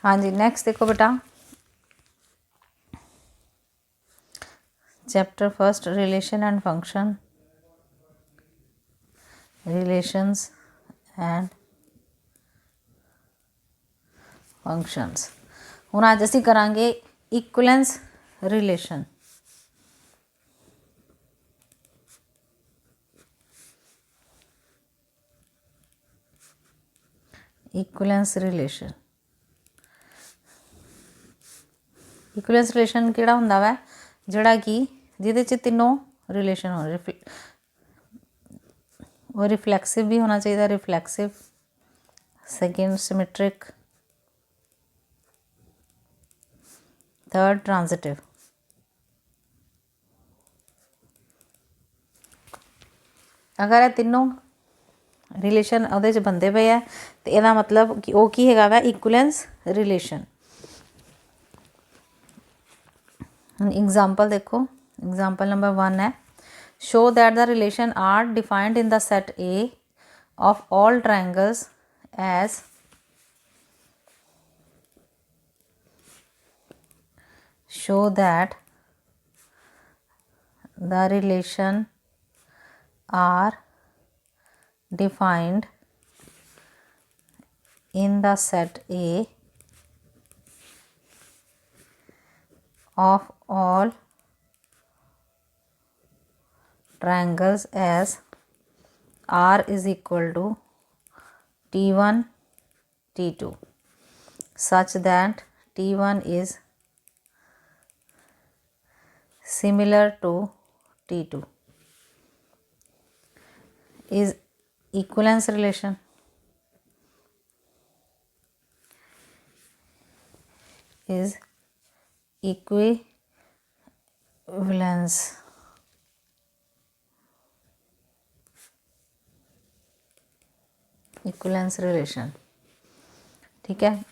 हाँ जी, नेक्स्ट देखो बेटा, chapter first, relation and function, relations and functions. ਹੁਣ ਅੱਜ ਅਸੀਂ ਕਰਾਂਗੇ ਇਕੁਅਲੈਂਸ ਰਿਲੇਸ਼ਨ। ਇਕੁਅਲੈਂਸ ਰਿਲੇਸ਼ਨ, ਇਕੁਅਲੈਂਸ ਰਿਲੇਸ਼ਨ ਕਿਹੜਾ ਹੁੰਦਾ ਵਾ, ਜਿਹੜਾ ਕਿ ਜਿਹਦੇ 'ਚ ਤਿੰਨੋਂ ਰਿਲੇਸ਼ਨ ਹੋ, ਉਹ ਰਿਫਲੈਕਸਿਵ ਵੀ ਹੋਣਾ ਚਾਹੀਦਾ, ਰਿਫਲੈਕਸਿਵ, सेकेंड सिमेट्रिक, थर्ड ट्रांजिटिव। अगर ये तीनों रिलेशन ਉਹਦੇ 'ਚ बनते पे है तो ਇਹਦਾ मतलब कि ਉਹ ਕੀ ਹੈਗਾ ਵਾ, इक्वलेंस रिलेशन। एग्जाम्पल देखो, एग्जाम्पल नंबर 1 है, show that the relation are defined in the set A of all triangles as show that the relation are defined in the set A of all triangles as R is equal to T1 T2 such that T1 is similar to T2 is equivalence relation। is equivalence relation. ठीक है,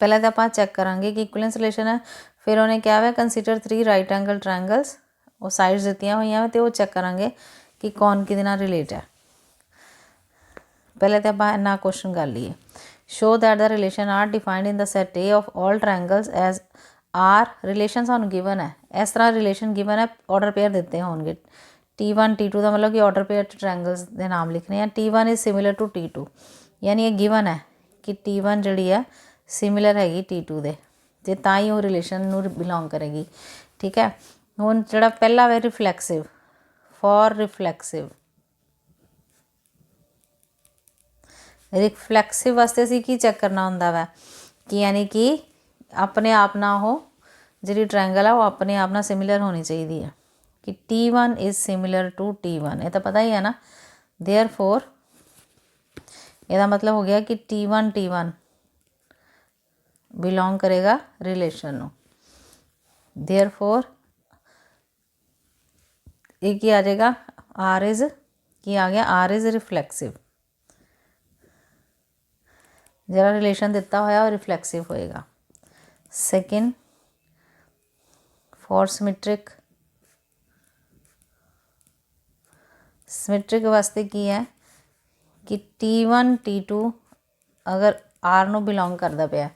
पहले तो आप cheque करांगे कि equivalence relation है, फिर उन्हें क्या है, कंसीडर 3 राइट एंगल ट्रायंगल्स, वो साइड्स दित्तियां हुई हैं तो वो चैक करांगे कि कौन किहदे नाल रिलेट है। पहले तो आप इन्ना क्वेश्चन कर लीए, show that the relation are defined in the set A of all triangles as R, relation सानू गिवन है, इस तरह रिलेशन गिवन है, ऑर्डर पेयर दिते होंगे, T1 T2 का मतलब कि ऑर्डर पेयर ट्रायंगल्स के नाम लिखने हैं। T1 is similar to T2, यानी ये गिवन है कि T1 जी है सिमिलर हैगी T2 दे, ते तां ही वो रिलेशन नूं बिलोंग करेगी। ठीक है, हुण जिहड़ा पहला वे रिफ्लैक्सिव, फॉर रिफ्लैक्सिव, रिफ्लैक्सिव वास्ते असीं की चैक करना हुंदा वा कि यानी कि अपने आप ना हो, जिहड़ी ट्रायंगल है वो अपने आप ना सिमिलर होनी चाहिए है कि T1 is similar to T1, ये तो पता ही है ना। देयरफॉर इसका मतलब हो गया कि T1 T1 बिलोंग करेगा रिलेशन नूं। देयरफॉर ये की आ जाएगा, आर इज की आ गया, आर इज रिफ्लैक्सिव, जरा रिलेशन दिता होया वो रिफ्लैक्सिव होएगा। सेकेंड, फॉर सिमेट्रिक, सिमेट्रिक वास्ते की है कि T1 T2 अगर आर नूं बिलोंग करता पाया,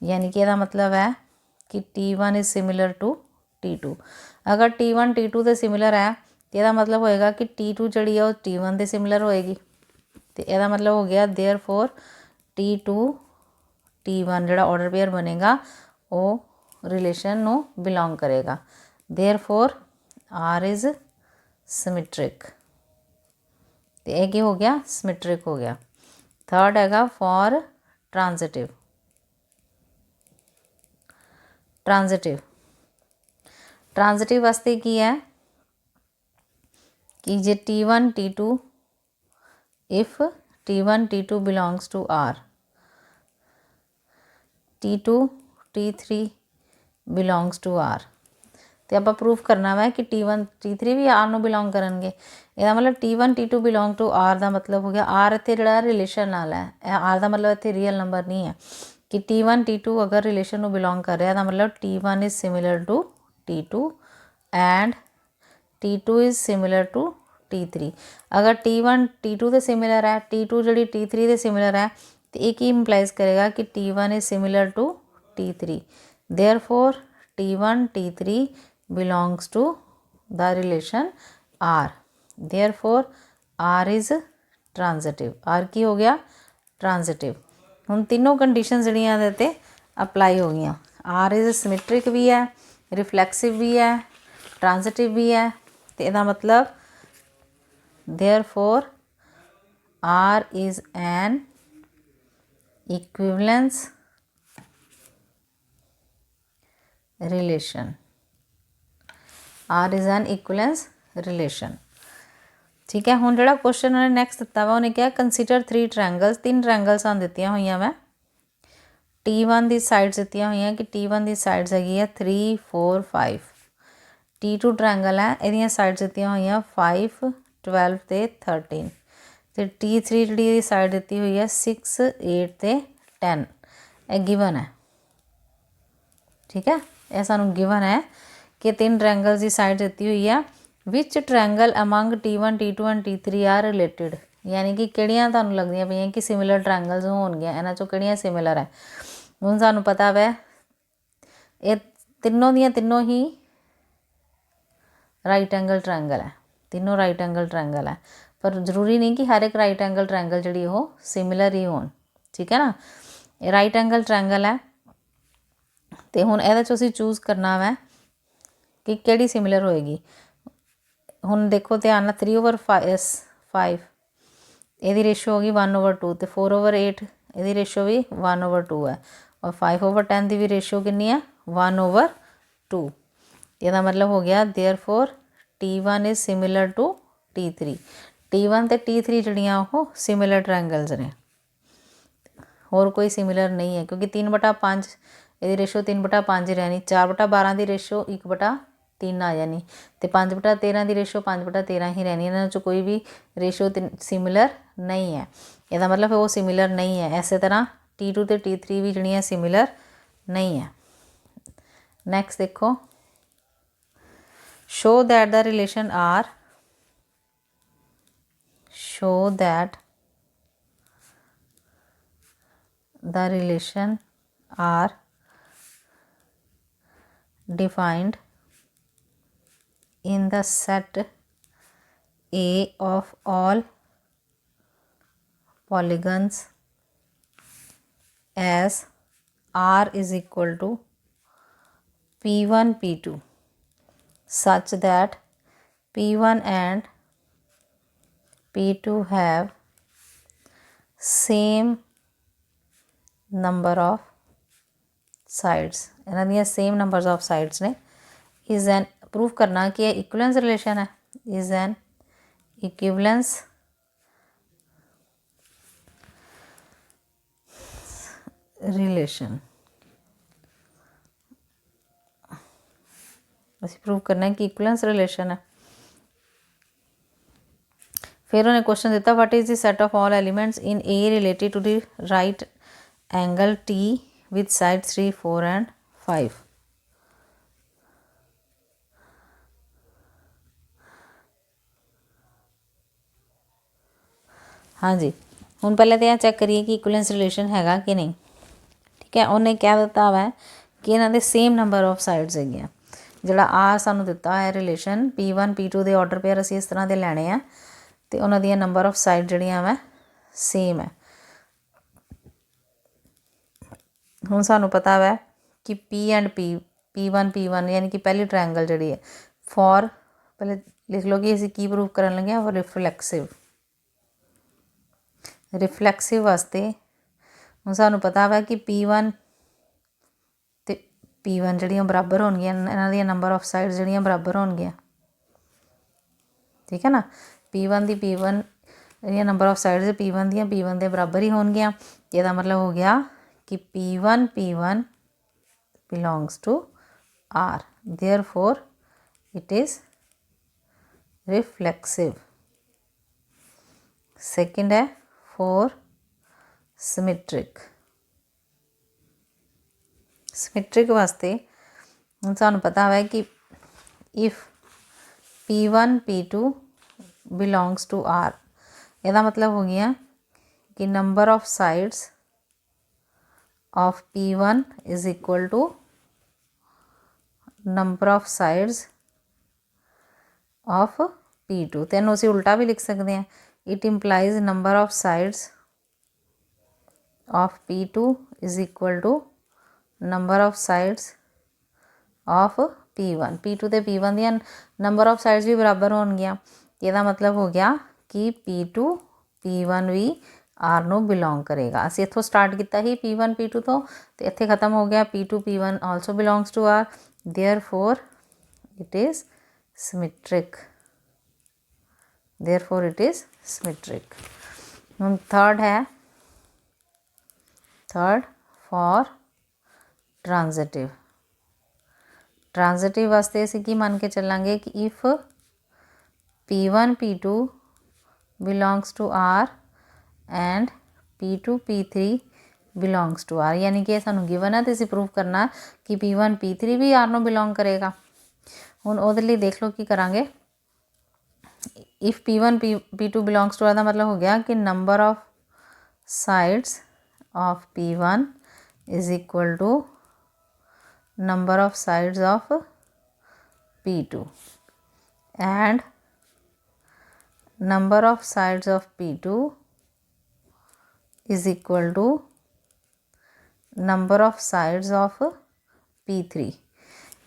यानी कि यदा मतलब है कि T1 is similar to T2। अगर T1 T2 के सिमिलर है तो यदा मतलब होएगा कि T2 जी है T1 के सिमिलर होएगी, तो यदा मतलब हो गया देयरफॉर T2 T1 जो ऑर्डर पेयर बनेगा वो रिलेशन नूं बिलोंग करेगा। देयरफॉर आर इज सिमेट्रिक, तो यह की हो गया, सिमेट्रिक हो गया। थर्ड हैगा फॉर ट्रांजिटिव, ट्रांजिटिव, ट्रांजिटिव वास्ते की है कि जे T1 T2 if T1 T2 belongs to R, T2 T3 belongs to R, तो आप प्रूफ करना वा कि T1 T3 भी आर नूं बिलोंग करनगे। ਇਹਦਾ मतलब T1 T2 belong to are का मतलब हो गया, आर इत्थे जिहड़ा रिलेशन नाल है, आर का मतलब इत्थे रियल नंबर नहीं है कि T1 T2 अगर रिलेशन नूं बिलोंग कर रहा, मतलब T1 is similar to T2 and T2 is similar to T3। अगर T1 T2 के सिमिलर है, T2 जी T3 के सिमिलर है, तो एक ही इंप्लाइज करेगा कि T1 is similar to T3, therefore T1 T3 belongs to the relation R, therefore R is transitive. R की हो गया ट्रांजिटिव। हुण तीनों कंडीशन जिहड़ियां इहदे ते अप्लाई हो गई। R इज़ सिमेट्रिक भी है, रिफ्लैक्सिव भी है, ट्रांजिटिव भी है। तो इसदा मतलब therefore R is an equivalence relation, R is an equivalence relation। ठीक है, हुण जिहड़ा क्वेश्चन उन्हें नैक्सट दिता वा उन्हें क्या, कंसीडर 3 ट्रायंगल्स, 3 ट्रायंगल सानूं दित्तियां होईयां वा। T1 दी साइड्स दित्तियां होईयां कि T1 दी साइड्स हैगी है 3 4 5। T2 ट्रायंगल है, इहदियां साइड्स दित्तियां होईयां 5 12 ते 13। तो T3 जी साइड दी हुई है 6 8 ते 10। यह गिवन है। ठीक है, यह सानू गिवन है कि 3 ट्रायंगल्स की साइड दी हुई है। Which triangle among T1 T2 and T3 are related, यानी कि किहड़ियां तुहानू लगदियां पईयां कि सिमिलर ट्रायंगल्स होणगियां, इन्हां चों किहड़ियां सिमिलर है। हुण सानू पता वै ये तीनों दियां तीनों ही राइट एंगल ट्रायंगल है, तीनों राइट एंगल ट्रायंगल है, पर जरूरी नहीं कि हर एक राइट एंगल ट्रायंगल जी वो सिमिलर ही हो। ठीक है ना, ये राइट एंगल ट्रायंगल है। तो हुण इहदे चों असीं चूज़ करना वै कि किहड़ी सिमिलर होएगी। हुण देखो ध्यान नाल 3/5 इहदी रेशो होगी 1/2, तो 4/8 इहदी रेशो भी 1/2 है, और 5/10 की भी रेशो कितनी है 1/2। इसका मतलब हो गया therefore T1 is similar to T3। T1 तो T3 जड़ियाँ वो सिमिलर ट्रायंगल्स ने, होर कोई सिमिलर नहीं है, क्योंकि 3/5 ये रेशो 3/5 ही रहनी, 4/12 की रेशो 1/3 आ जानी, तो 5/13 की रेशो 5/13 ही रहनी। इन्हां चों कोई भी रेशो सिमिलर नहीं है, इसका मतलब वो सिमिलर नहीं है। इस तरह T2 तो T3 भी जड़ियाँ सिमिलर नहीं है। नैक्सट देखो, show that the relation R, show that the relation R defined in the set A of all polygons as R is equal to P1 P2 such that P1 and P2 have same number of sides, इन्हां दियां same numbers of sides ने। Is an prove करना कि यह equivalence relation है, is an equivalence relation. असीं prove करना है कि इक्विवेलेंस रिलेशन है। फिर उन्हें क्वेश्चन दिता, what is the set of all elements in A related to the right angle T with side 3 4 and 5। हाँ जी, हुण पहले तो यह चैक करिए कि इक्विवेलेंस रिलेशन हैगा कि नहीं। ठीक है, उन्हें क्या दिता हुआ है कि इन्हां दे सेम नंबर ऑफ साइड्स है। जिहड़ा आ सानू दिता है रिलेशन P1 P2 के ऑर्डर पेयर असीं इस तरह के लैने आ, तो उन्हां दियां नंबर ऑफ साइड जड़ियाँ वै सेम है। हुण सानू पता वै कि P एंड P1 यानी कि पहली ट्रायंगल जी है फॉर, पहले लिख लो कि असीं की प्रूव करन लगे फॉर रिफ्लैक्सिव। रिफ्लैक्सिव वास्ते हुण सानू पता वै कि P1 ते P1 जड़ियाँ बराबर होणगियां, इन्हां दियां नंबर ऑफ साइड जड़ियाँ बराबर होणगियां। ठीक है ना, P1 the P1 number of sides P1 दियां P1 के बराबर ही होणगियां। इसदा मतलब हो गया कि P1 belongs to R, therefore it is reflexive. Second है फॉर सिमेट्रिक। सिमेट्रिक वास्ते हुण सानू पता है कि if P1 P2 belongs to R, इसदा मतलब हो गया कि number of sides of P1 is equal to number of sides of P2। तैनूं असीं उल्टा भी लिख सकते हैं, it implies number of sides of P2 is equal to number of sides of P1। P2 ਤੇ P1 ਦੀਆਂ नंबर ऑफ साइड्स भी बराबर होणगीਆਂ। ਇਹਦਾ मतलब हो गया कि P2 P1 भी R ਨੂੰ ਬਿਲੋਂਗ ਕਰੇਗਾ। ਅਸੀਂ ਇੱਥੋਂ ਸਟਾਰਟ ਕੀਤਾ ਸੀ P1 P2 ਤੋਂ ਤੇ ਇੱਥੇ ਖਤਮ ਹੋ ਗਿਆ P2 P1 also belongs to R, therefore it is symmetric. Therefore it is symmetric. ਹੁਣ थर्ड है, थर्ड फॉर ट्रांजिटिव। ट्रांजिटिव वास्ते असीं की मान के चलांगे कि if P1 P2 belongs to R and P2 P3 belongs to R, यानी कि सानू गिवन है तो असीं प्रूव करना कि P1 P3 भी R नूं बिलोंग करेगा। हुण उहदे लई देख लो की करांगे। If P1 P2 belongs to R दा मतलब हो गया कि number of sides of P1 is equal to number of sides of P2 and number of sides of P2 is equal to number of sides of P3।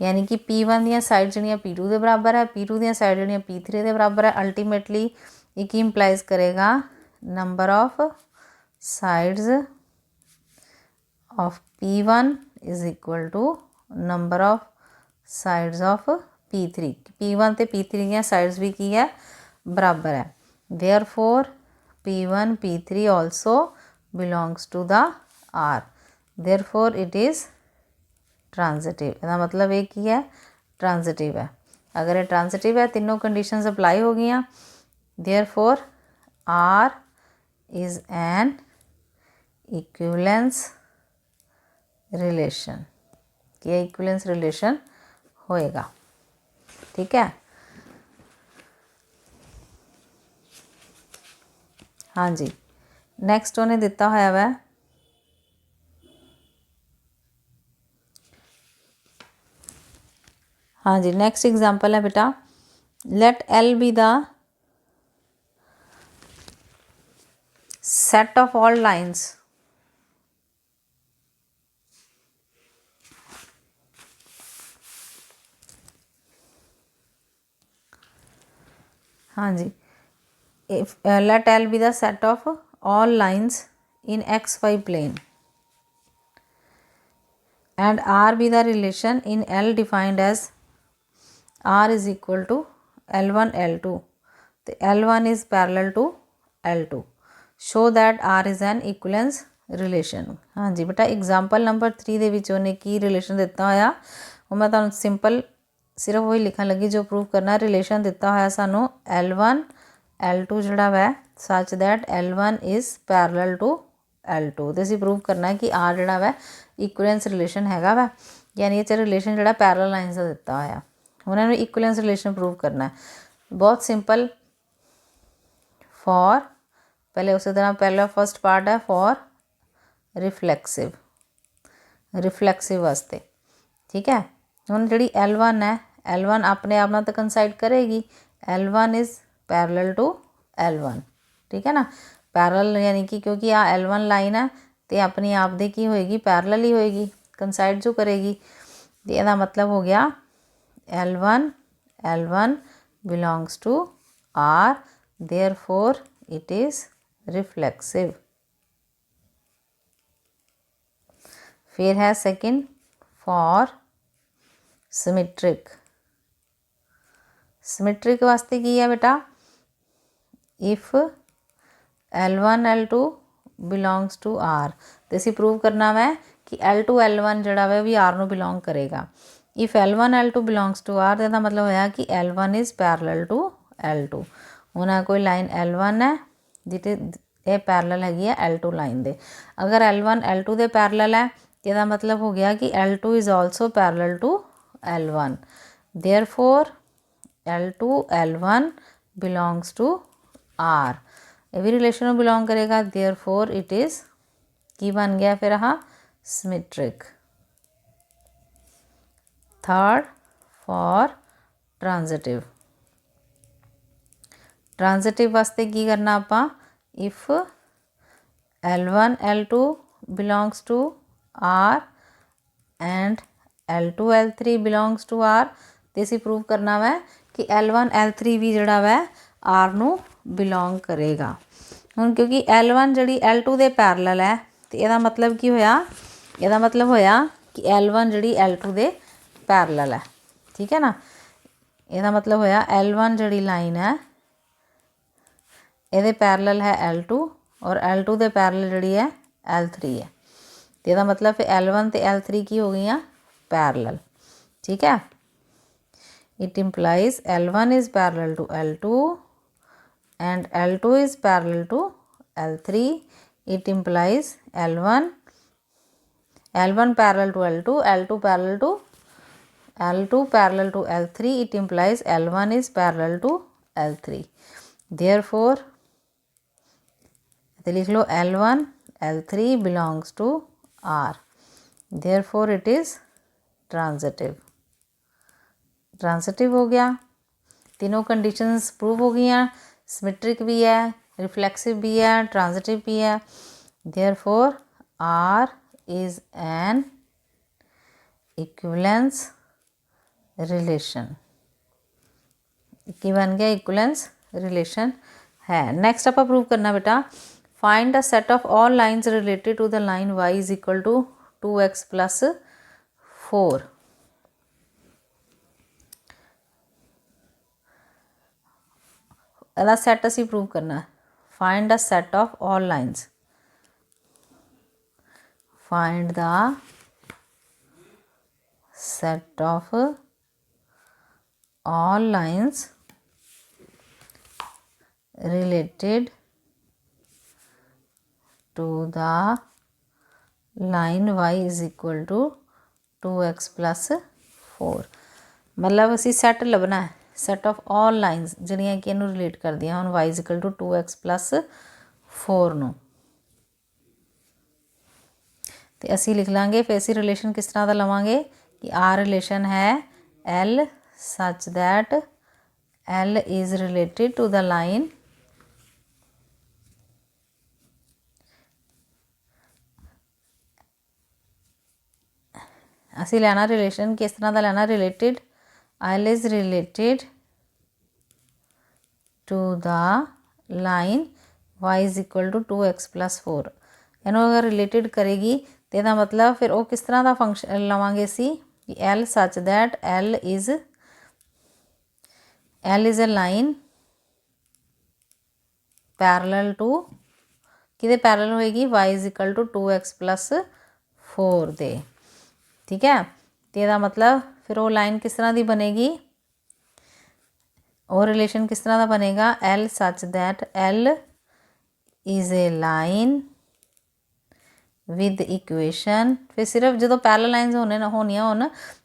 यानी कि P1 ਦੀਆਂ side ਜਿਹੜੀਆਂ P2 ਦੇ बराबर है, P2 ਦੀਆਂ side ਜਿਹੜੀਆਂ P3 ਦੇ बराबर है। अल्टीमेटली ये की इंप्लाइज करेगा number of sides of P1 is equal to number of sides of P3। P1 ਤੇ P3 ਦੀਆਂ साइड्स भी की है बराबर है। Therefore P1 P3 also belongs to the R, therefore it is transitive. इसका मतलब ये की है, ट्रांजिटिव है। अगर ये ट्रांजिटिव है, तीनों कंडीशंस अप्लाई हो गई। Therefore R is an equivalence relation, ये इक्विवेलेंस रिलेशन होएगा। ठीक है, हाँ जी। नैक्सट उन्हें दिता होया वै हाँ जी, नैक्सट एग्जाम्पल है बेटा, let L be the set of all lines हाँ जी। if let L be the set of all lines in xy plane and R be the relation in L defined as R is equal to L1 L2, तो L1 is parallel to L2, show that R is an equivalence relation। हाँ जी बेटा, example number 3 ਦੇ ਵਿੱਚ ਉਹਨੇ ਕੀ relation ਦਿੱਤਾ ਹੋਇਆ ਉਹ ਮੈਂ ਤੁਹਾਨੂੰ ਸਿੰਪਲ सिर्फ वही लिखन लगी जो प्रूव करना। रिलेशन दिता होया सानू L1 L2 जोड़ा वै such that L1 is parallel to L2, तो असीं प्रूव करना कि R जोड़ा वै इक्विवेलेंस रिलेशन हैगा वै, यानी ये रिलेशन जोड़ा पैरलल लाइन्स का दिता होया। हुण इहनूं इक्विवेलेंस रिलेशन प्रूव करना है, बहुत सिंपल। फॉर पहले उस तरह पहला फर्स्ट पार्ट है फॉर रिफ्लैक्सिव, रिफ्लैक्सिव वास्ते। ठीक है, हुण जिहड़ी L1 है, L1 अपने आप नाल तो कंसाइड करेगी, L1 is parallel to L1। ठीक है ना, पैरलल यानी कि क्योंकि आ L1 लाइन है तो अपनी आप दे की होएगी, पैरलल ही होएगी, कंसाइड जो करेगी। तो इसका मतलब हो गया L1 belongs to R, therefore it is reflexive. फिर है सेकंड फॉर सिमेट्रिक। सिमेट्रिक वास्ते की है बेटा, if L1 L2 belongs to R, तो असीं प्रूव करना वै कि L2 L1 जोड़ा वै भी R नूं बिलोंग करेगा। If L1 L2 belongs to R, तो मतलब होया कि L1 is parallel to L2। हुण कोई लाइन L1 है जिहदे ये पैरलल हैगी है L2 लाइन दे, अगर L1 L2 दे पैरलल है तो इसका मतलब हो गया कि L2 is also parallel to L1, therefore L2 L1 belongs to R, ये भी रिलेशन में बिलोंग करेगा, देयरफॉर इट इज़ की बन गया फिर हाँ symmetric. Third, for transitive. Transitive वास्ते की करना आपां, if L1 L2 belongs to R and L2 L3 belongs to R, तो असीं प्रूव करना वै कि L1 L3 भी जिहड़ा वै R नूं बिलोंग करेगा। हुण क्योंकि L1 जिहड़ी L2 दे पैरलल है, तो इहदा मतलब की होया, इहदा मतलब होया कि L1 जिहड़ी L2 दे पैरलल है। ठीक है ना, इहदा मतलब होया L1 जिहड़ी लाइन है ਇਹਦੇ पैरलल है L2 और L2 ਦੇ पैरलल ਜਿਹੜੀ है L3 है। तो ਇਹਦਾ मतलब फिर L1 ਤੇ L3 की हो गई पैरलल। ठीक है, it implies L1 is parallel to L2 and L2 is parallel to L3. It implies L1 parallel to L2, L2 parallel to L3. It implies L1 is parallel to L3. Therefore लिख लो L1 L3 belongs to R. Therefore it is transitive. Transitive हो गया, तीनों conditions prove हो गई हैं, symmetric भी है, reflexive भी है, ट्रांजिटिव भी है। Therefore R is an equivalence relation। की बन गया इक्विवेलेंस रिलेशन है। नेक्स्ट आप प्रूव करना बेटा, find the set of all lines related to the line y is equal to 2x plus 4। ਇਹਦਾ ਸੈਟ ਅਸੀਂ ਪ੍ਰੂਵ ਕਰਨਾ। Find the set of all lines, find the set of all lines related to the line y is equal to 2x plus 4। मतलब असी set लभना है, set of all lines जिहड़ियां कि इहनूं relate करदियां हुण y is equal to 2x plus 4 नूं। तो असी लिख लांगे, फिर असी रिलेशन किस तरह का लवांगे कि आर रिलेशन है L such that L is related to the line असी लेना रिलेशन किस तरह का लेना, related L is related to the line y is equal to 2x plus 4। इन्हों अगर रिलेटेड करेगी तो यदा मतलब फिर वो किस तरह का फंक्शन लवांगे असी कि L such that L is a line parallel to कि पैरलल होएगी y is equal to 2x plus 4 दे। ठीक है, तो यदा मतलब फिर वो लाइन किस तरह की बनेगी, और रिलेशन किस तरह का बनेगा, L such that L is a line with equation. फिर सिर्फ जो पैरल लाइन्स होनिया हो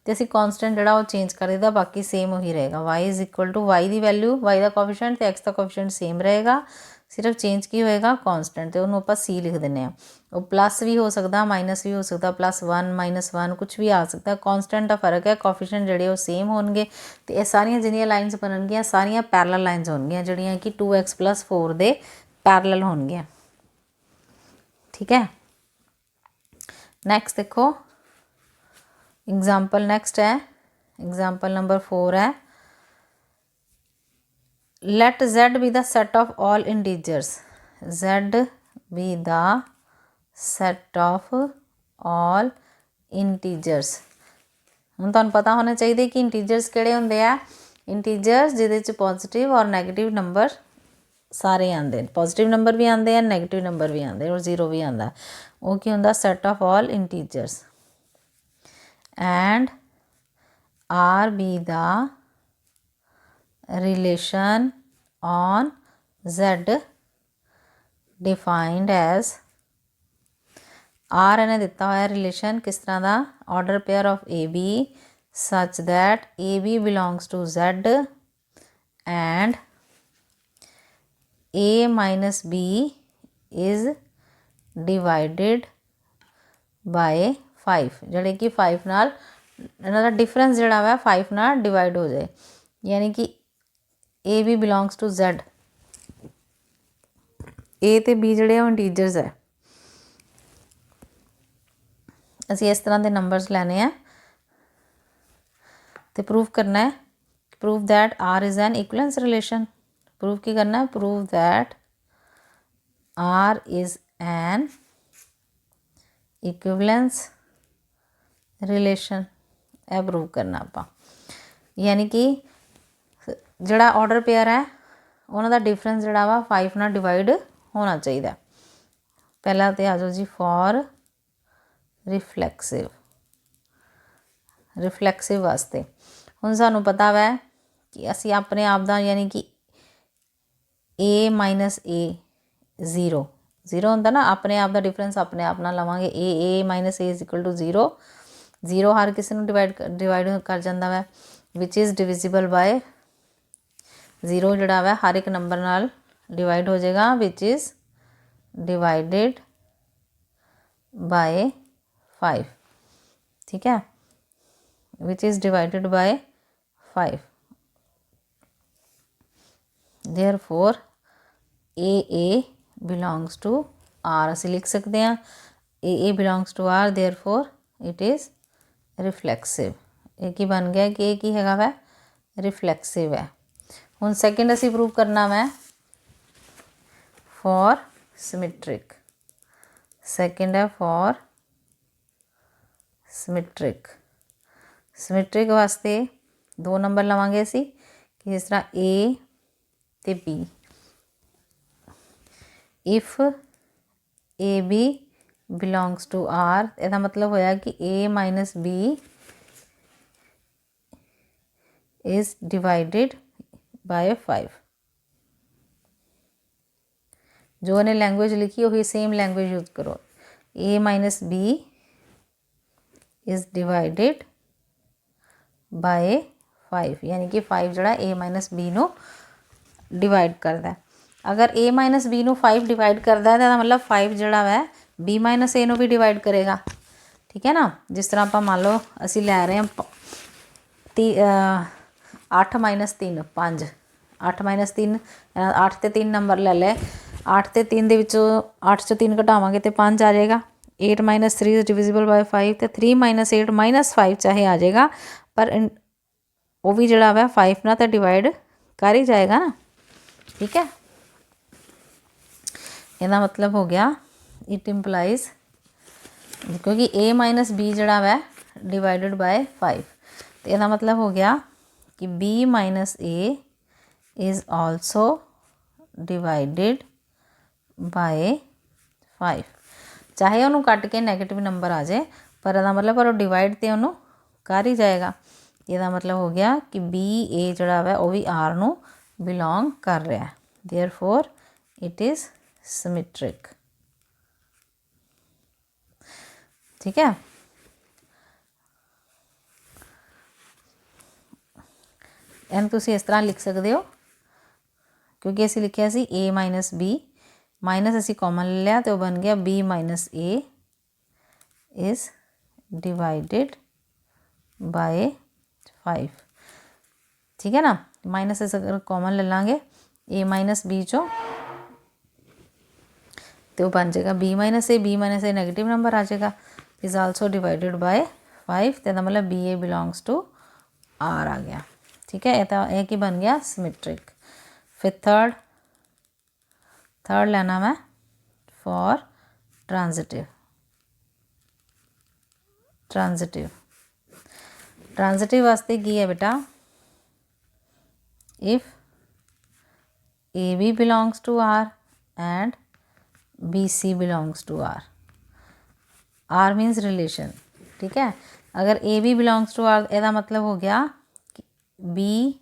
तो असी कॉन्सटेंट जोड़ा वो चेंज कर देता, बाकी सेम ही रहेगा। y is equal to y की वैल्यू, y का कोफिशिएंट तो x का कोफिशिएंट सेम रहेगा, सिर्फ चेंज की होएगा कॉन्सटेंट, तो उन्होंने आप C लिख दें। वो प्लस भी हो सकता, माइनस भी हो सकता, +1 -1 कुछ भी आ सकता, कॉन्सटेंट का फर्क है, कोफिशिएंट जोड़े वो सेम होंगे। तो ये सारिया जिन्नियां लाइन्स बननगियां सारिया पैरलल लाइन्स होणगियां जिहड़ियां कि 2x + 4 दे पैरलल होणगियां। ठीक है, नेक्स्ट देखो एग्जाम्पल, नेक्स्ट है एग्जाम्पल नंबर 4 है, let z be the set of all integers, z be the set of all integers. हुण तुहानूं पता होना चाहिए कि इंटीजर्स किहड़े हुंदे आ, इंटीजर्स जिहदे च पॉजिटिव और नैगेटिव नंबर सारे आते हैं, पॉजिटिव नंबर भी आते हैं, नैगेटिव नंबर भी आते हैं और 0 भी आता। वो की होंदा set of all integers and R be the relation on z defined as, R इन्हें दिता हुआ रिलेशन किस तरह का, order pair of A B such that A B belongs to z and a minus b is divided by 5 ਜਿਹੜੇ कि 5 ਨਾਲ ਇਹਨਾਂ ਦਾ डिफरेंस ਜਿਹੜਾ ਵਾ 5 ਨਾਲ डिवाइड हो जाए, यानी कि ए भी बिलोंग्स टू Z, ए ਤੇ B ਜਿਹੜੇ ਉਹ ਇੰਟੀਜਰਸ ਹੈ। ਅਸੀਂ ਇਸ ਤਰ੍ਹਾਂ ਦੇ ਨੰਬਰਸ ਲੈਣੇ ਆ ਤੇ ਪ੍ਰੂਫ ਕਰਨਾ ਹੈ। Prove that R is an equivalence relation. Proof की करना है, prove that R is an equivalence relation. यह प्रूव करना आपां, यानी कि जिहड़ा ऑर्डर पेयर है उन्हां दा डिफरेंस जिहड़ा वा 5 नाल डिवाइड होना चाहिए। पहला तो आ जाओ जी फॉर रिफ्लैक्सिव वास्ते हुण सानू पता वै कि असी अपने आप का यानी कि a minus a zero zero होंदा ना, अपने आप का डिफरेंस अपने आप ना लवांगे। A minus a is equal to zero. Zero हर किसी को डिवाइड कर जाता वै, which is divisible by zero जिहड़ा वै हर एक नंबर नाल डिवाइड हो जाएगा, विच इज़ डिवाइडेड बाय 5। ठीक है, which is divided by 5। Therefore a belongs to R असी लिख सकते हैं। A belongs to R, therefore it is reflexive. ये की बन गया कि ये की हैगा वै रिफ्लैक्सिव है। हुण सैकेंड असी प्रूव करना वै फॉर सिमिट्रिक। सैकेंड है फॉर सिमिट्रिक वास्ते 2 नंबर लवांगे असी कि जिस तरह ए ते b. If A B belongs to R, इसका मतलब होया कि a minus b is divided by 5। जो उन्हें लैंग्वेज लिखी वही सेम लैंग्वेज यूज करो। A minus b is divided by 5, यानी कि 5 जड़ा ए माइनस बी नू डिवाइड करता है। अगर ए माइनस बी नू 5 डिवाइड करता है तो मतलब 5 जड़ा वै बी माइनस ए नू भी डिवाइड करेगा। ठीक है ना, जिस तरह आप मान लो असी लै रहे हैं 8 माइनस 3 5, 8 माइनस 3 8 ते 3 नंबर ले ले, 8 ते 3 दे विचों 8 चों 3 घटावांगे तो 5 आ जाएगा। 8 माइनस 3 इज डिविजिबल बाय 5, तो 3 माइनस 8 माइनस 5 चाहे आ जाएगा, पर वो भी जड़ा वै 5 ना तो डिवाइड कर ही जाएगा ना। ठीक है, ਇਹਦਾ मतलब हो गया इट इंप्लाइज, क्योंकि ए माइनस बी जड़ा वै डिवाइडेड बाय 5, तो ਇਹਦਾ मतलब हो गया कि B minus A is also divided by 5। चाहे उन्होंने कट के नैगेटिव नंबर आ जाए, पर ਇਹਦਾ मतलब पर डिवाइड तो उन्होंने कर ही जाएगा। ਇਹਦਾ मतलब हो गया कि बी ए जड़ा वै वो भी आर नू बिलोंग कर रहा है, देयरफॉर इट इज़ सिमिट्रिक। ठीक है, एन तुसी इस तरह लिख सकते हो, क्योंकि असी लिखा सी ए माइनस बी, माइनस असी कॉमन ले लिया तो बन गया B minus A is divided by 5। ठीक है ना, माइनस अगर कॉमन ले लाँगे ए माइनस बी चो तो बन जाएगा b minus a negative number आ जाएगा, इज़ आल्सो डिवाइडेड बाय 5, तो मतलब b a belongs to R आ गया। ठीक है, ये की बन गया सिमिट्रिक। फिर थर्ड लेना मैं फॉर ट्रांजिटिव वास्ते की है बेटा, if A B belongs to R and B C belongs to R, R means relation. ठीक है, अगर A B belongs to R, ਇਹਦਾ मतलब हो गया B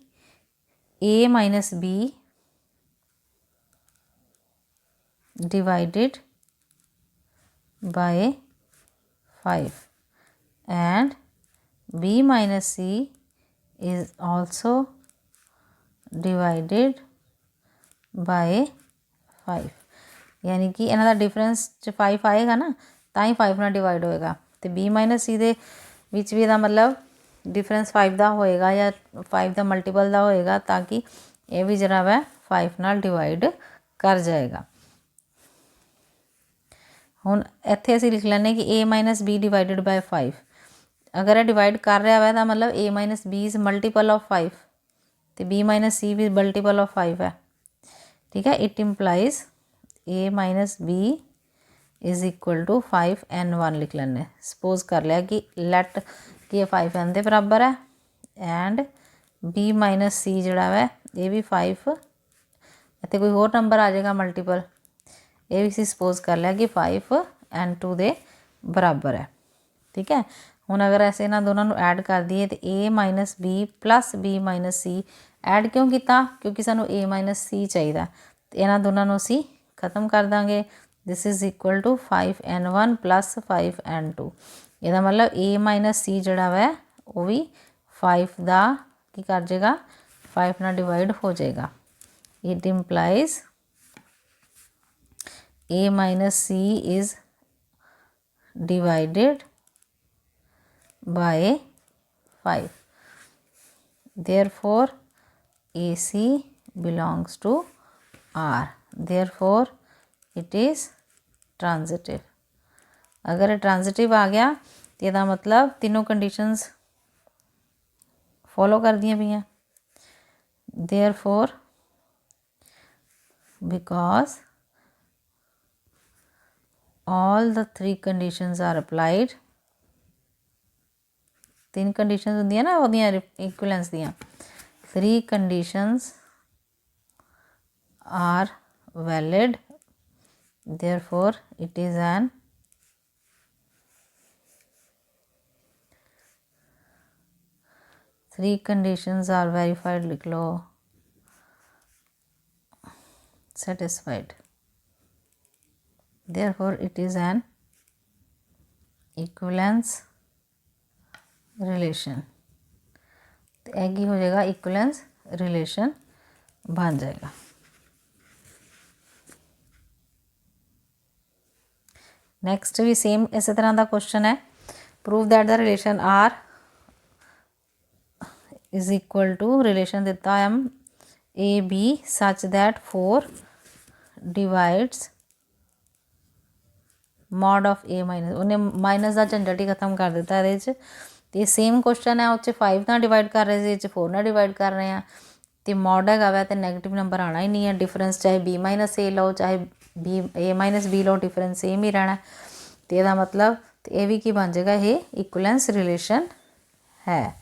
A minus B divided by 5 and b minus c is also divided by 5, यानी कि इन्हों का डिफरेंस 5 आएगा ना, ਤਾਂ ਹੀ 5 ਨਾਲ ਡਿਵਾਈਡ ਹੋਏਗਾ। ਤੇ b ਮਾਈਨਸ c ਦੇ ਵਿੱਚ ਵੀ ਇਹਦਾ ਮਤਲਬ डिफरेंस 5 ਦਾ ਹੋਏਗਾ ਜਾਂ 5 ਦਾ ਮਲਟੀਪਲ ਦਾ ਹੋਏਗਾ, ਤਾਂ ਕਿ ਇਹ ਵੀ ਜਿਹੜਾ ਵੈ 5 ਨਾਲ ਡਿਵਾਈਡ ਕਰ ਜਾਏਗਾ। ਹੁਣ ਇੱਥੇ ਅਸੀਂ ਲਿਖ ਲੈਂਦੇ ਕਿ a minus b divided by 5। ਅਗਰ ਇਹ ਡਿਵਾਈਡ ਕਰ ਰਿਹਾ ਵੈ ਤਾਂ ਮਤਲਬ a minus b is multiple of 5 ਤੇ b ਮਾਈਨਸ c ਵੀ ਮਲਟੀਪਲ ਆਫ 5 ਹੈ। ਠੀਕ ਹੈ, it implies a minus b is equal to 5n1 लिख लें। सपोज कर लिया कि लैट कि ये 5n के बराबर है एंड b माइनस c जोड़ा है ये भी 5, इतने कोई होर नंबर आ जाएगा मल्टीपल, ये भी असी सपोज कर लिया कि 5n2 के बराबर है। ठीक है, हुण अगर ऐसे इन्होंने दोनों को ऐड कर दिए तो a minus b plus b minus c add क्यों किया, क्योंकि सानू a माइनस c चाहिए। तो इन्होंने दोनों को असी खत्म कर देंगे। This is equal to 5n1 plus 5n2। ਇਹਦਾ मतलब a माइनस c जोड़ा वै वो भी 5 का की कर जाएगा 5 ਨਾਲ डिवाइड हो जाएगा। It implies a minus c is divided by 5। Therefore ac belongs to r। Therefore it is transitive. अगर ये ट्रांजिटिव आ गया तो यदा मतलब तीनों कंडीशंस फॉलो कर दियाँ पई। Therefore because all the 3 conditions are applied, 3 conditions होंदियां ना ओदियां इक्विवेलेंस दियां, 3 conditions are valid, therefore it is an three conditions are verified, लिख लो satisfied, therefore it is an equivalence relation. तो यह की हो जाएगा, इक्विवेलेंस रिलेशन बन जाएगा। नैक्सट भी सेम इस तरह का क्वेश्चन है। Prove that the relation R is equal to relation दिता M a B such that 4 divides mod of a minus. उन्हें माइनस का झंझट ही खत्म कर दिता ये। तो सेम क्वेश्चन है उस 5 ना डिवाइड कर रहे थे, 4 ना डिवाइड कर रहे हैं। तो मॉड है वै तो नैगेटिव नंबर आना ही नहीं है। डिफरेंस चाहे b माइनस ए लो चाहे a माइनस b लो, डिफरेंस सेम ही रहना। तो यदा मतलब तो यह भी की बन जाएगा, ये इक्विवेलेंस रिलेशन है।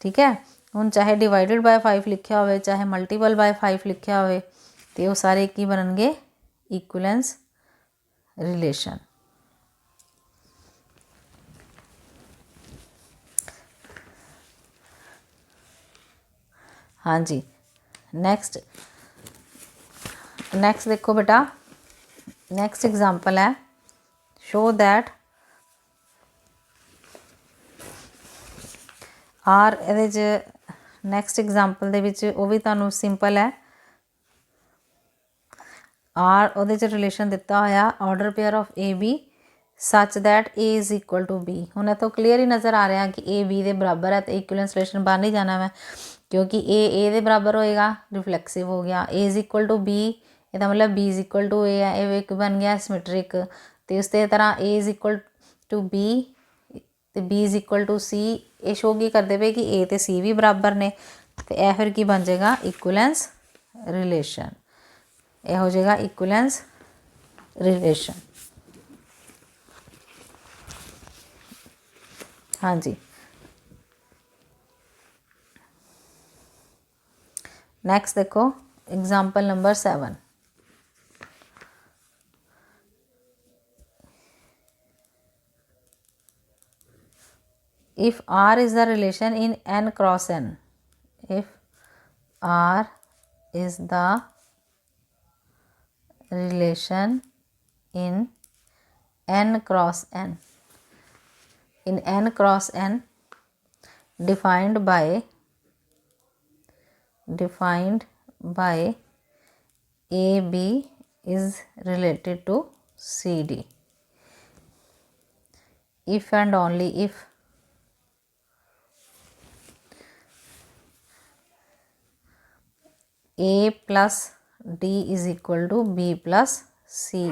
ठीक है, हुण चाहे डिवाइडेड बाय 5 लिखा हो चाहे मल्टीपल बाय 5 लिखा हो, तो वो सारे की बननगे, इक्विवेलेंस रिलेशन। हाँ जी, नैक्सट देखो बेटा, नैक्सट एग्जाम्पल है शो दैट आर। ये नैक्सट एग्जाम्पल दे विच वो भी तुहानूं सिंपल है। आर वो रिलेशन दिता होया order pair of A B such that A is equal to B. हुण इत्थों क्लीयर ही नज़र आ रहा कि ए बी के बराबर है, तो इक्विवेलेंस रिलेशन बन ही जाना मैं, क्योंकि ए के बराबर होएगा, रिफ्लैक्सिव हो गया। A is equal to B, इसका मतलब B is equal to A है, ये एक बन गया सिमेट्रिक। तो इस तरह A is equal to B तो B is equal to C, ये शो की करते पे कि ए तो सी भी बराबर ने। तो यह फिर की बन जाएगा, इक्विवेलेंस रिलेशन। यह हो जाएगा इक्विवेलेंस रिलेशन। हाँ जी, नेक्स्ट देखो example number 7। if R is the relation in n cross n, if R is the relation in n cross n, in n cross n defined by AB is related to CD, if and only if A plus D is equal to B plus C,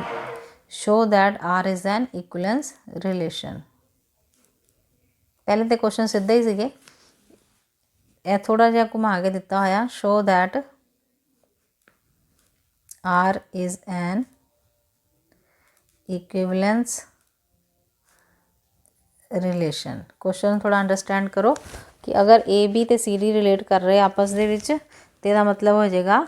show that R is an equivalence relation। पहले तो question सीधा ही सीगे, ਇਹ थोड़ा ਜਿਹਾ घुमा के दिता होया, show that R is an equivalence relation. Question थोड़ा अंडरस्टैंड करो कि अगर ए बी तो सी डी रिलेट कर रहे आपस दे विच तो इसका मतलब हो जाएगा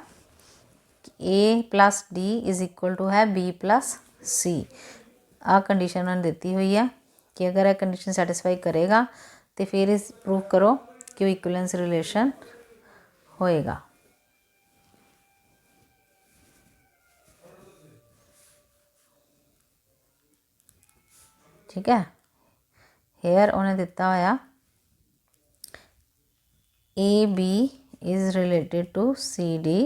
a plus D is equal to है बी प्लस सी। आ कंडीशन उन्होंने दिती हुई है कि अगर यह कंडीशन सैटिस्फाई करेगा तो फिर इस प्रूव करो कि वो इक्विवेलेंस रिलेशन होएगा। ठीक है, हेयर उन्हें दिता होया A B is related to C D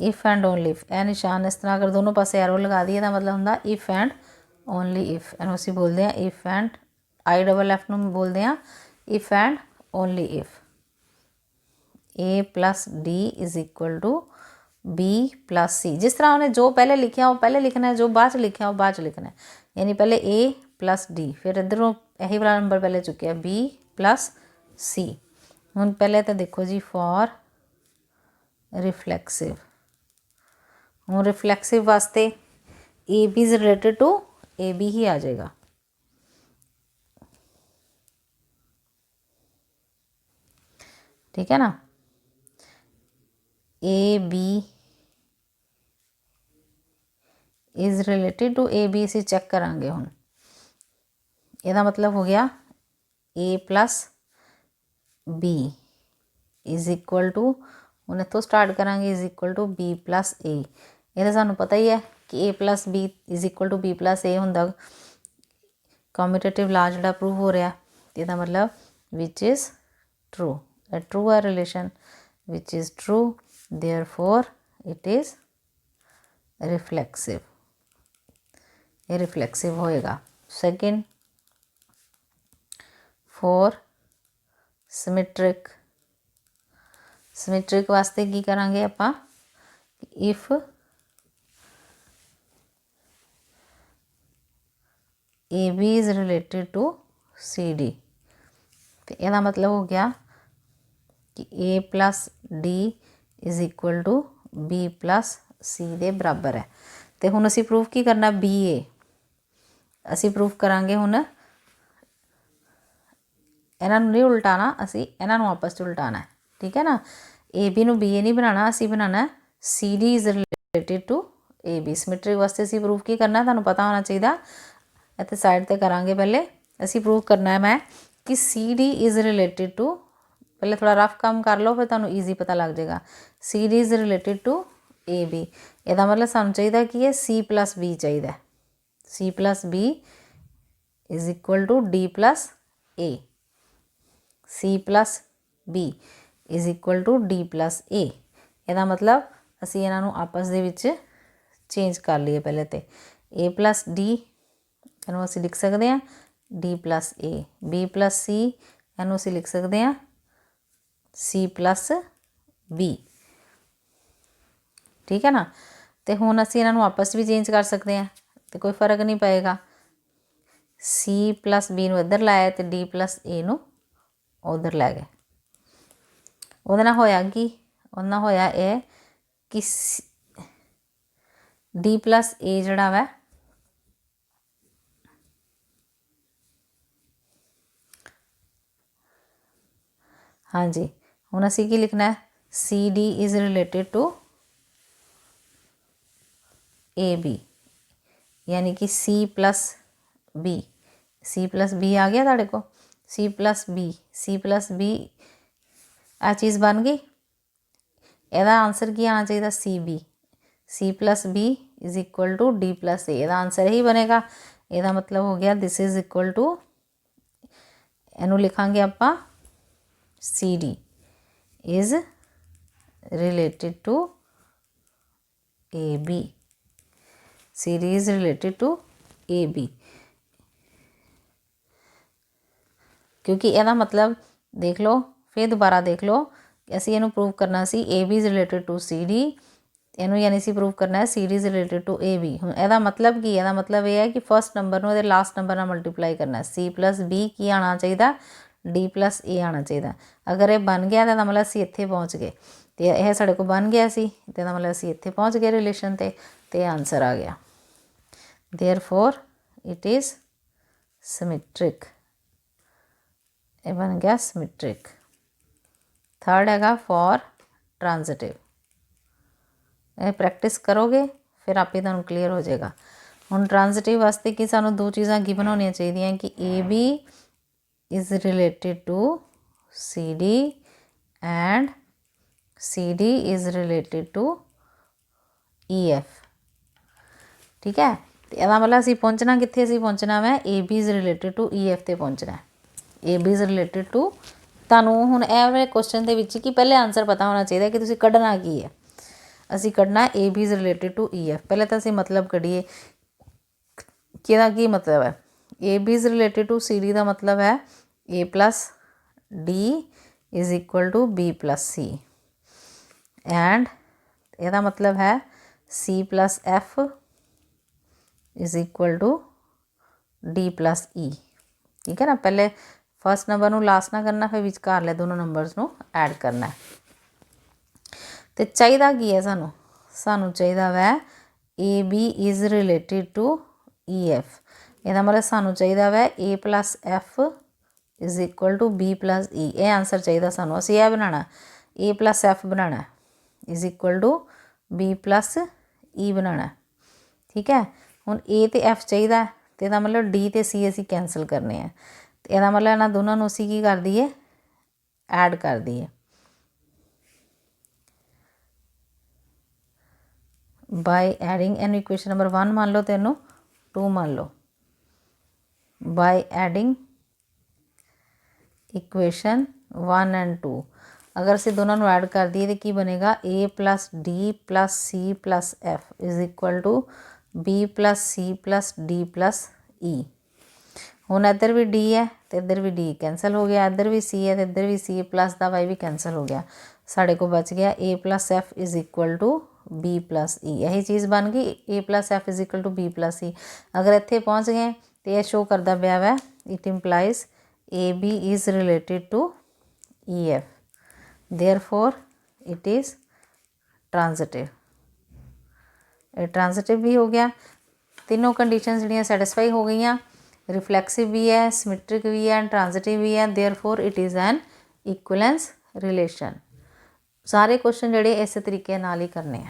if and only if. यह निशान इस तरह अगर दोनों पासे एरो लगा दिए तो मतलब होंगे इफ एंड ओनली इफ। इन्हों असीं बोलते हैं if and I double F नूं बोलते हैं if and only if a plus D is equal to B plus c. जिस तरह उन्हें जो पहले लिखा वो पहले लिखना है, जो बाद लिखा वो बाद लिखना है, यानी पहले ए प्लस डी, फिर इधरों यही वाला नंबर पहले चुके बी प्लस सी। हुण पहले तो देखो जी फॉर रिफ्लैक्सिव, हूँ रिफ्लैक्सिव वास्ते a B is related to A b ही आ जाएगा। ठीक है ना, a B is related to A b असीं चैक करांगे। हुण ਇਹਦਾ मतलब हो गया ए plus b is equal to, हुण इत्थों स्टार्ट करांगे is equal to B plus a. ये तो सानू पता ही है कि a plus b is equal to B plus a हुंदा। कॉम्यूटेटिव लॉ जिहड़ा प्रूव हो रहा, इसका मतलब विच इज़ ट्रू, ट्रू है relation, which is true, therefore it is reflexive, ये रिफ्लैक्सिव होएगा। सेकेंड फॉर सिमेट्रिक, सिमेट्रिक वास्ते की करांगे आपां, if A B is related to C d, तो यदा मतलब हो गया कि a plus D is equal to B plus c दे बराबर है। तो हुण असीं प्रूफ की करना बी ए, असीं प्रूफ करांगे हुण इन्हां नूं नहीं उल्टाना, असीं इन्हां नूं आपस च उल्टाना है। ठीक है ना, ए बी नूं बी ए नहीं बनाना, असीं बनाना c D is related to A b. Symmetric वास्ते असीं प्रूफ की करना, तुहानूं पता होना चाहिए। इत्थे साइड ते करांगे, पहले असीं प्रूफ करना है मैं कि C D is related to, पहले थोड़ा रफ काम कर लो फिर तुहानूं ईजी पता लग जाएगा। C D is related to A B, ਇਹਦਾ मतलब सानूं चाहिए कि ये सी प्लस बी चाहिए, c plus b is equal to D plus a, c plus b is equal to D plus a. ਇਹਦਾ मतलब असीं इन्हां नूं आपस दे विच चेंज कर लीए। पहले तो ए प्लस डी इन्हूं असीं लिख सकते हैं डी प्लस ए, बी प्लस सी इन्हूं असीं लिख सकते हैं सी प्लस बी। ठीक है ना, तो हुण असीं इन्हां नूं आपस भी चेंज कर सकते हैं, तो कोई फर्क नहीं पएगा। सी प्लस बी नूं इधर लाया तो डी प्लस ए नूं उधर लै गए। ਉਹਦੇ ਨਾਲ ਹੋਇਆ ਕੀ, ਉਹਦੇ ਨਾਲ ਹੋਇਆ ਇਹ ਕਿ डी प्लस ए ਜਿਹੜਾ ਵਾ हाँ जी, हुण असीं की लिखना है c D is related to A b, यानी कि c plus b, c plus b आ गया तुहाडे को, c plus b, c plus b आ चीज़ बन गई। ਇਹਦਾ आंसर की आना चाहिए c b, c plus b is equal to D plus a, ਇਹਦਾ आंसर यही बनेगा। ਇਹਦਾ मतलब हो गया दिस इज़ इक्वल टू, ਇਹਨੂੰ लिखांगे ਆਪਾਂ C D is related to A B, C D is related to A B. क्योंकि ਇਹਦਾ मतलब देख लो फिर दोबारा देख लो ਅਸੀਂ ਇਹਨੂੰ प्रूव करना c a B is related to C d ਇਹਨੂੰ ਯਾਨੀ ਅਸੀਂ प्रूव करना है c D is related to A b ਹੁਣ ਇਹਦਾ मतलब ਕੀ ਇਹਦਾ मतलब ਇਹ ਹੈ ਕਿ फर्स्ट नंबर ਨੂੰ ਇਹਦੇ लास्ट नंबर ਨਾਲ मल्टीप्लाई करना सी प्लस बी ਕੀ ਆਉਣਾ ਚਾਹੀਦਾ डी प्लस ए ਆਉਣਾ ਚਾਹੀਦਾ अगर ਇਹ बन गया ਤਾਂ मतलब ਅਸੀਂ ਇੱਥੇ पहुँच गए तो यह साढ़े को बन गया सी तो मतलब असी इत्थे पहुँच गए रिलेशन ते आंसर आ गया देयरफॉर इट इज़ सिमेट्रिक ये बन गया सिमेट्रिक। थर्ड हैगा फॉर ट्रांजिटिव ये प्रैक्टिस करोगे फिर आप ही तुहानूं क्लीयर हो जाएगा। हुण ट्रांजिटिव वास्ते कि सानूं दो चीज़ां गिवन होनियां चाहिदियां कि A B is related to C D and C D is related to E F. ठीक है तो यदा मतलब असी पहुँचना कित्थे असी पहुँचना वै A B is related to E F ते पहुँचना है A B is related to तुहानूं हुण इह वाले क्वेश्चन दे विच कि पहले आंसर पता होना चाहिए कि तुसीं कढ़ना की है। असी कढ़ना A B is related to E F पहले तो असी मतलब कढ़ीए कि की मतलब है A B is related to C D का मतलब है A plus D is equal to B plus C and यदा मतलब है C plus F is equal to D plus E. ठीक है ना पहले फर्स्ट नंबर नूं लास्ट ना करना फिर विचकारले दोनों नंबर्स नूं ऐड करना है। तो चाहिदा की है सानू सानू चाहिदा वै A B is related to E F यदा मतलब सानू चाहिदा वै A plus F is equal to B plus E ये आंसर चाहिदा सानू असीं यह बनाना ए प्लस एफ बनाना is equal to B plus E बनाना। ठीक है हुण ए तो एफ चाहिए तो यदा मतलब डी तो सी असी कैंसल करने हैं तो यदा मतलब इन्हां दोनों नूं असीं की कर दईए ऐड कर दईए by adding an equation number 1 मान लो तेनों 2 मान लो बाय एडिंग इक्वेशन 1 एंड 2 अगर असीं दोनों नूं ऐड कर दिए तो की बनेगा A plus D plus C plus F is equal to B plus C plus D plus E. हुण इधर भी डी है तो इधर भी डी कैंसल हो गया इधर भी सी है तो इधर भी सी प्लस का वाई भी कैंसल हो गया साढ़े को बच गया ए plus F is equal to B plus E यही चीज़ बन गई A plus F is equal to B plus E. अगर इत्थे पहुँच गए तो यह शो करता पाया वै it implies A B is related to E F therefore it is transitive. Transitive भी हो गया तीनों कंडीशन जिहड़ियां सैटिस्फाई हो गई रिफ्लैक्सिव भी है सिमेट्रिक भी है ट्रांजिटिव भी है therefore it is an equivalence relation. सारे क्वेश्चन जिहड़े इस तरीके नाल ही करने हैं।